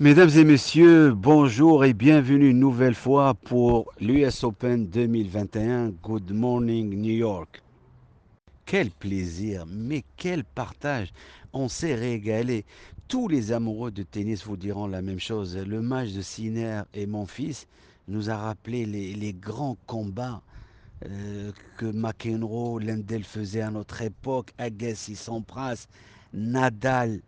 Mesdames et messieurs, bonjour et bienvenue une nouvelle fois pour l'US Open 2021. Good morning New York. Quel plaisir, mais quel partage. On s'est régalé. Tous les amoureux de tennis vous diront la même chose. Le match de Sinner et mon fils nous a rappelé les grands combats que McEnroe, Lendl faisait à notre époque, Agassi, Sampras, Nadal,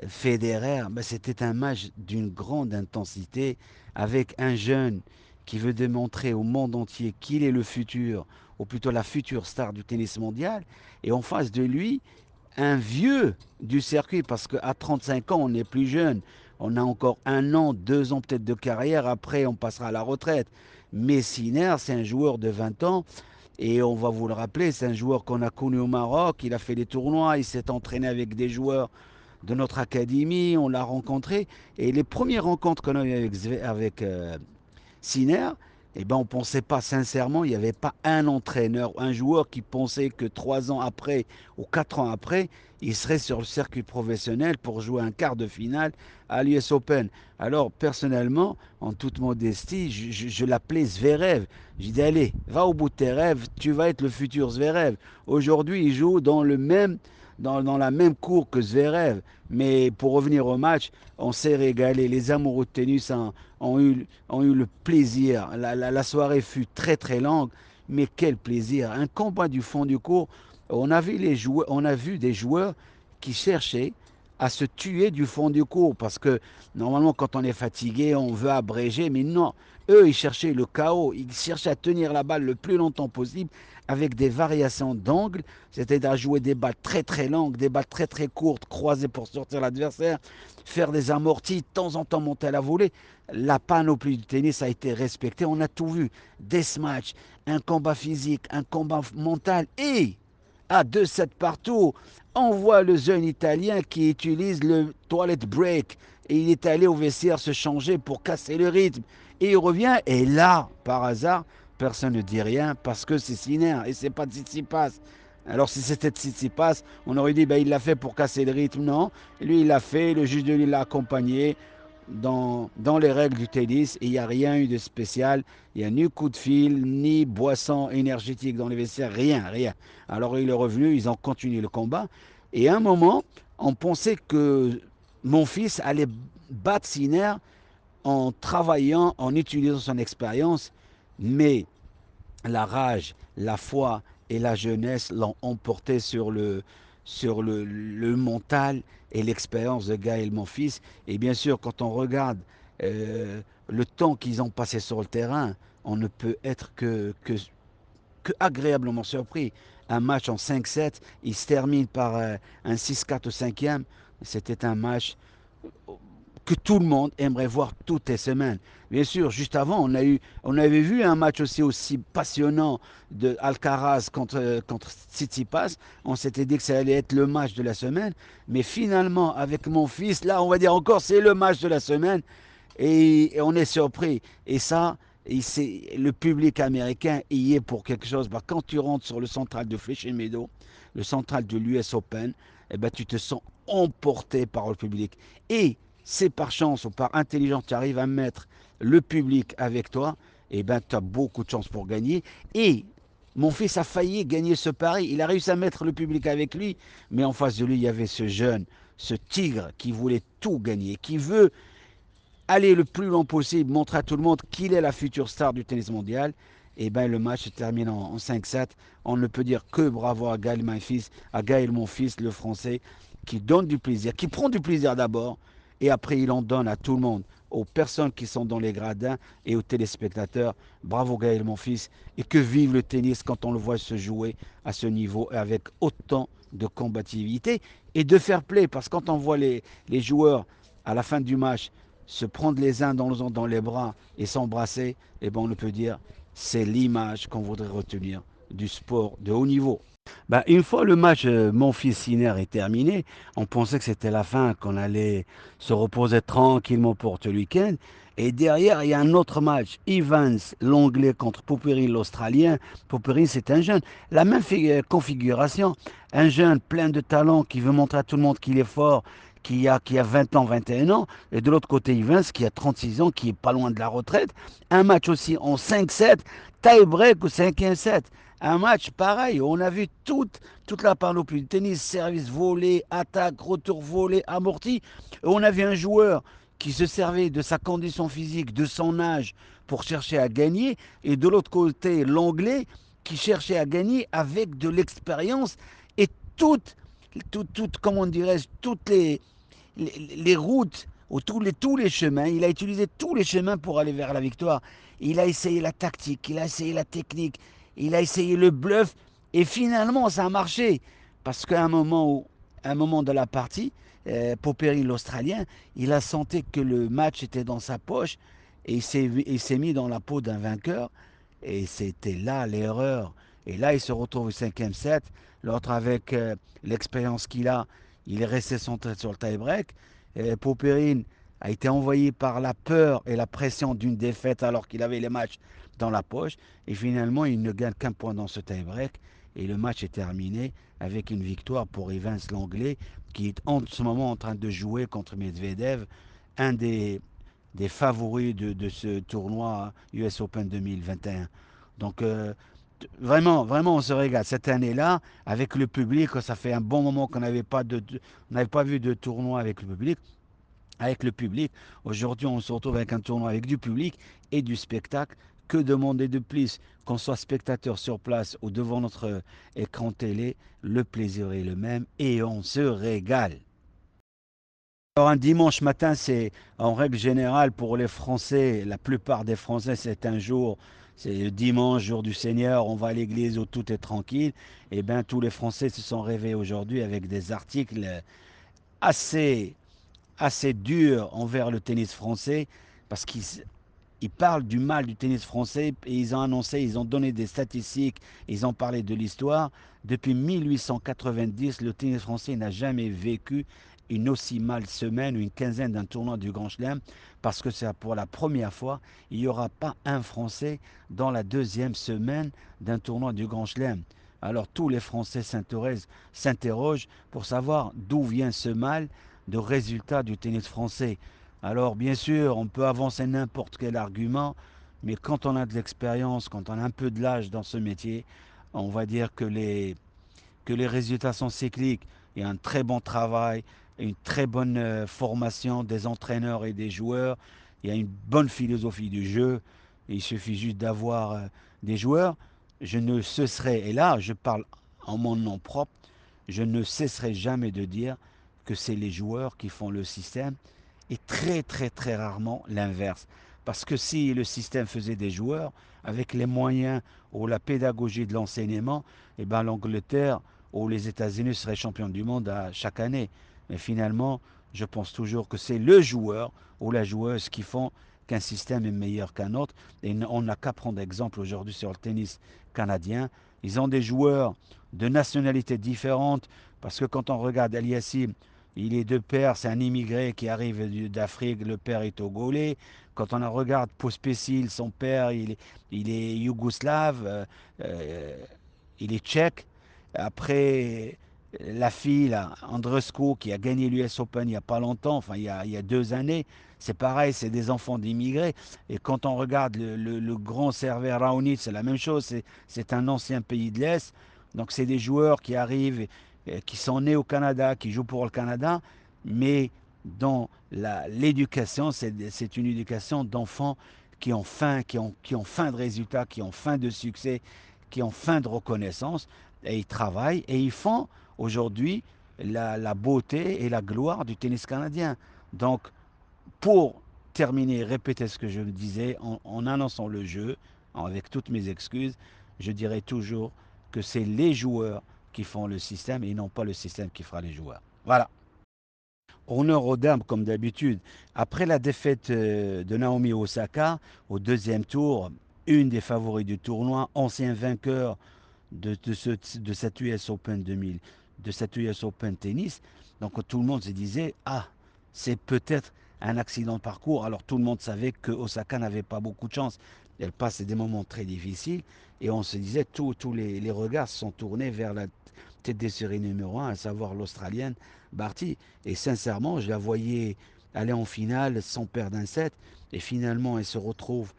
Federer, ben, c'était un match d'une grande intensité avec un jeune qui veut démontrer au monde entier qu'il est le futur, ou plutôt la future star du tennis mondial, et en face de lui, un vieux du circuit, parce qu'à 35 ans, on n'est plus jeune. On a encore 1 an, 2 ans peut-être de carrière, après on passera à la retraite. Mais Sinner, c'est un joueur de 20 ans, et on va vous le rappeler, c'est un joueur qu'on a connu au Maroc, il a fait des tournois, il s'est entraîné avec des joueurs de notre académie, on l'a rencontré. Et les premières rencontres qu'on a eues avec Sinner, eh ben, on ne pensait pas sincèrement, il n'y avait pas un entraîneur, un joueur qui pensait que 3 ans après ou 4 ans après, il serait sur le circuit professionnel pour jouer un quart de finale à l'US Open. Alors, personnellement, en toute modestie, je l'appelais Zverev. J'ai dit, allez, va au bout de tes rêves, tu vas être le futur Zverev. Aujourd'hui, il joue dans la même cour que Zverev. Mais pour revenir au match, on s'est régalé. Les amoureux de tennis ont eu le plaisir. La soirée fut très très longue, mais quel plaisir. Un combat du fond du cours. On a vu des joueurs qui cherchaient à se tuer du fond du cours parce que normalement quand on est fatigué on veut abréger, mais non, eux ils cherchaient le chaos, ils cherchaient à tenir la balle le plus longtemps possible avec des variations d'angle, c'est-à-dire à jouer des balles très très longues, des balles très très courtes, croisées pour sortir l'adversaire, faire des amortis, de temps en temps monter à la volée. La panoplie du tennis a été respectée, on a tout vu. Deathmatch, un combat physique, un combat mental et à 2-7 partout, on voit le jeune Italien qui utilise le toilet break et il est allé au vestiaire se changer pour casser le rythme. Et il revient et là, par hasard, personne ne dit rien parce que c'est Sinner et c'est pas Tsitsipas. Alors si c'était Tsitsipas, on aurait dit il l'a fait pour casser le rythme. Non, lui il l'a fait, le juge de lui l'a accompagné dans les règles du tennis et il n'y a rien eu de spécial. Il n'y a ni coup de fil, ni boisson énergétique dans les vestiaires, rien, rien. Alors il est revenu, ils ont continué le combat. Et à un moment, on pensait que mon fils allait battre Sinner en travaillant, en utilisant son expérience, mais la rage, la foi et la jeunesse l'ont emporté sur le mental et l'expérience de Gaël, mon fils. Et bien sûr, quand on regarde le temps qu'ils ont passé sur le terrain, on ne peut être que agréablement surpris. Un match en 5-7, il se termine par un 6-4 au cinquième. C'était un match que tout le monde aimerait voir toutes les semaines. Bien sûr, juste avant, on avait vu un match aussi passionnant de Alcaraz contre Tsitsipas. On s'était dit que ça allait être le match de la semaine. Mais finalement, avec mon fils, là, on va dire encore, c'est le match de la semaine. Et on est surpris. Et ça, le public américain y est pour quelque chose. Bah, quand tu rentres sur le central de Flushing Meadows, le central de l'US Open, eh ben, tu te sens emporté par le public. Et c'est par chance ou par intelligence, tu arrives à mettre le public avec toi, et ben tu as beaucoup de chances pour gagner. Et mon fils a failli gagner ce pari. Il a réussi à mettre le public avec lui, mais en face de lui, il y avait ce jeune, ce tigre qui voulait tout gagner, qui veut aller le plus loin possible, montrer à tout le monde qu'il est la future star du tennis mondial. Et ben le match se termine en 5-7. On ne peut dire que bravo à Gaël mon fils, le français, qui donne du plaisir, qui prend du plaisir d'abord, et après il en donne à tout le monde, aux personnes qui sont dans les gradins et aux téléspectateurs. Bravo Gaël mon fils, et que vive le tennis quand on le voit se jouer à ce niveau et avec autant de combativité et de fair play, parce que quand on voit les joueurs à la fin du match se prendre les uns dans les bras et s'embrasser, eh ben on ne peut dire c'est l'image qu'on voudrait retenir du sport de haut niveau. Bah, une fois le match mon fils Sinner est terminé, on pensait que c'était la fin, qu'on allait se reposer tranquillement pour tout le week-end. Et derrière, il y a un autre match. Evans, l'anglais contre Popperin, l'australien. Popperin, c'est un jeune. La même configuration. Un jeune plein de talent qui veut montrer à tout le monde qu'il est fort, qui a 20 ans, 21 ans, et de l'autre côté Evans qui a 36 ans, qui est pas loin de la retraite. Un match aussi en 5-7, tie-break au 5e set. Un match pareil, on a vu toute la panoplie du tennis, service volé, attaque, retour volé, amorti. Et on a vu un joueur qui se servait de sa condition physique, de son âge pour chercher à gagner, et de l'autre côté l'anglais qui cherchait à gagner avec de l'expérience et comment dirais-je, toutes les routes, ou tous les chemins. Il a utilisé tous les chemins pour aller vers la victoire. Il a essayé la tactique, il a essayé la technique, il a essayé le bluff. Et finalement, ça a marché. Parce qu'à un moment de la partie, Poperi, l'Australien, il a senti que le match était dans sa poche et il s'est mis dans la peau d'un vainqueur. Et c'était là l'erreur. Et là, il se retrouve au 5e set. L'autre, avec l'expérience qu'il a, il est resté centré sur le tie-break. Popperine a été envoyé par la peur et la pression d'une défaite alors qu'il avait les matchs dans la poche. Et finalement, il ne gagne qu'un point dans ce tie-break. Et le match est terminé avec une victoire pour Evans l'Anglais, qui est en ce moment en train de jouer contre Medvedev, un des favoris de ce tournoi US Open 2021. Donc, vraiment, vraiment, on se régale. Cette année-là, avec le public, ça fait un bon moment qu'on n'avait pas vu de tournoi avec le public. Avec le public, aujourd'hui, on se retrouve avec un tournoi avec du public et du spectacle. Que demander de plus? Qu'on soit spectateur sur place ou devant notre écran télé, le plaisir est le même et on se régale. Alors un dimanche matin, c'est en règle générale pour les Français, la plupart des Français, c'est un jour, c'est le dimanche, jour du Seigneur, on va à l'église où tout est tranquille. Et bien tous les Français se sont réveillés aujourd'hui avec des articles assez, assez durs envers le tennis français parce qu'ils parlent du mal du tennis français et ils ont annoncé, ils ont donné des statistiques, ils ont parlé de l'histoire. Depuis 1890, le tennis français n'a jamais vécu une aussi mal semaine ou une quinzaine d'un tournoi du Grand Chelem parce que c'est pour la première fois, il n'y aura pas un Français dans la deuxième semaine d'un tournoi du Grand Chelem. Alors tous les Français s'interrogent pour savoir d'où vient ce mal de résultat du tennis français. Alors bien sûr, on peut avancer n'importe quel argument, mais quand on a de l'expérience, quand on a un peu de l'âge dans ce métier, on va dire que les résultats sont cycliques. Il y a un très bon travail, une très bonne formation des entraîneurs et des joueurs. Il y a une bonne philosophie du jeu. Il suffit juste d'avoir des joueurs. Je ne cesserai, et là je parle en mon nom propre, je ne cesserai jamais de dire que c'est les joueurs qui font le système et très très très rarement l'inverse. Parce que si le système faisait des joueurs, avec les moyens ou la pédagogie de l'enseignement, eh ben l'Angleterre ou les États-Unis seraient champions du monde à chaque année. Mais finalement, je pense toujours que c'est le joueur ou la joueuse qui font qu'un système est meilleur qu'un autre. Et on n'a qu'à prendre exemple aujourd'hui sur le tennis canadien. Ils ont des joueurs de nationalités différentes parce que quand on regarde Aliassim, il est de père, c'est un immigré qui arrive d'Afrique, le père est togolais. Quand on regarde Pospisil, son père, il est yougoslave, euh, il est tchèque. Après, la fille, là, Andreescu, qui a gagné l'US Open il n'y a pas longtemps, enfin il y a 2 années, c'est pareil, c'est des enfants d'immigrés. Et quand on regarde le grand serveur Raonic, c'est la même chose, c'est un ancien pays de l'Est. Donc c'est des joueurs qui arrivent, qui sont nés au Canada, qui jouent pour le Canada, mais dans l'éducation, c'est une éducation d'enfants qui ont faim, qui ont faim de résultats, qui ont faim de succès, qui ont faim de reconnaissance, et ils travaillent et ils font aujourd'hui la beauté et la gloire du tennis canadien. Donc, pour terminer, répéter ce que je disais, en annonçant le jeu, avec toutes mes excuses, je dirais toujours que c'est les joueurs qui font le système et non pas le système qui fera les joueurs. Voilà. Honneur aux dames, comme d'habitude. Après la défaite de Naomi Osaka au deuxième tour, une des favoris du tournoi, ancien vainqueur de cette US Open 2000, de cette US Open tennis. Donc tout le monde se disait, ah, c'est peut-être un accident de parcours. Alors tout le monde savait que Osaka n'avait pas beaucoup de chance. Elle passe des moments très difficiles et on se disait, tous les regards se sont tournés tête des séries numéro un, à savoir l'Australienne Barty. Et sincèrement, je la voyais aller en finale sans perdre un set. Et finalement, elle se retrouve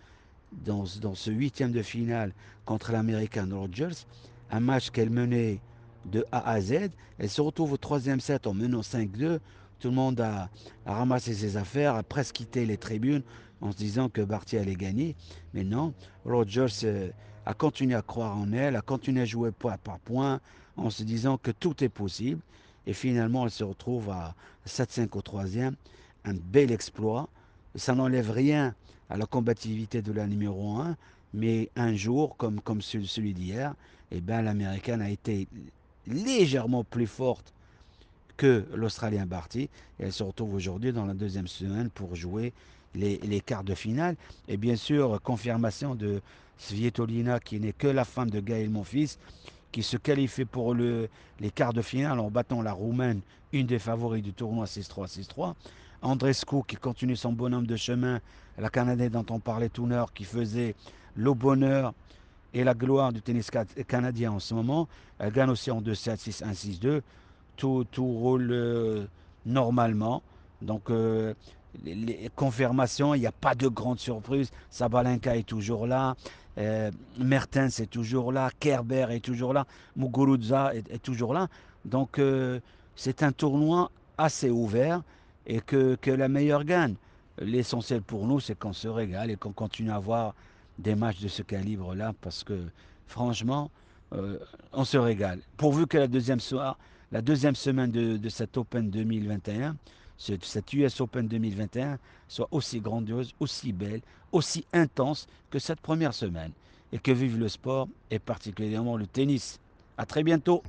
dans ce huitième de finale contre l'American Rogers, un match qu'elle menait de A à Z. Elle se retrouve au troisième set en menant 5-2. Tout le monde a ramassé ses affaires, a presque quitté les tribunes en se disant que Barty allait gagner. Mais non, Rogers a continué à croire en elle, a continué à jouer point par point en se disant que tout est possible. Et finalement, elle se retrouve à 7-5 au troisième. Un bel exploit. Ça n'enlève rien à la combativité de la numéro un, mais un jour, comme celui d'hier, eh ben, l'américaine a été légèrement plus forte que l'Australien Barty. Et elle se retrouve aujourd'hui dans la deuxième semaine pour jouer les quarts de finale. Et bien sûr, confirmation de Svitolina, qui n'est que la femme de Gaël Monfils, qui se qualifie pour les quarts de finale en battant la Roumaine, une des favoris du tournoi 6-3, 6-3. Andrescu qui continue son bonhomme de chemin, la Canadienne dont on parlait tout à l'heure, qui faisait le bonheur et la gloire du tennis canadien en ce moment. Elle gagne aussi en 2-7, 6-1, 6-2. Tout roule normalement. Donc, les confirmations, il n'y a pas de grande surprise. Sabalenka est toujours là. Mertens est toujours là. Kerber est toujours là. Muguruza est toujours là. Donc, c'est un tournoi assez ouvert et que la meilleure gagne. L'essentiel pour nous, c'est qu'on se régale et qu'on continue à avoir des matchs de ce calibre-là parce que, franchement, euh, on se régale. Pourvu que la deuxième semaine de cet Open 2021, cette US Open 2021, soit aussi grandiose, aussi belle, aussi intense que cette première semaine. Et que vive le sport et particulièrement le tennis. À très bientôt.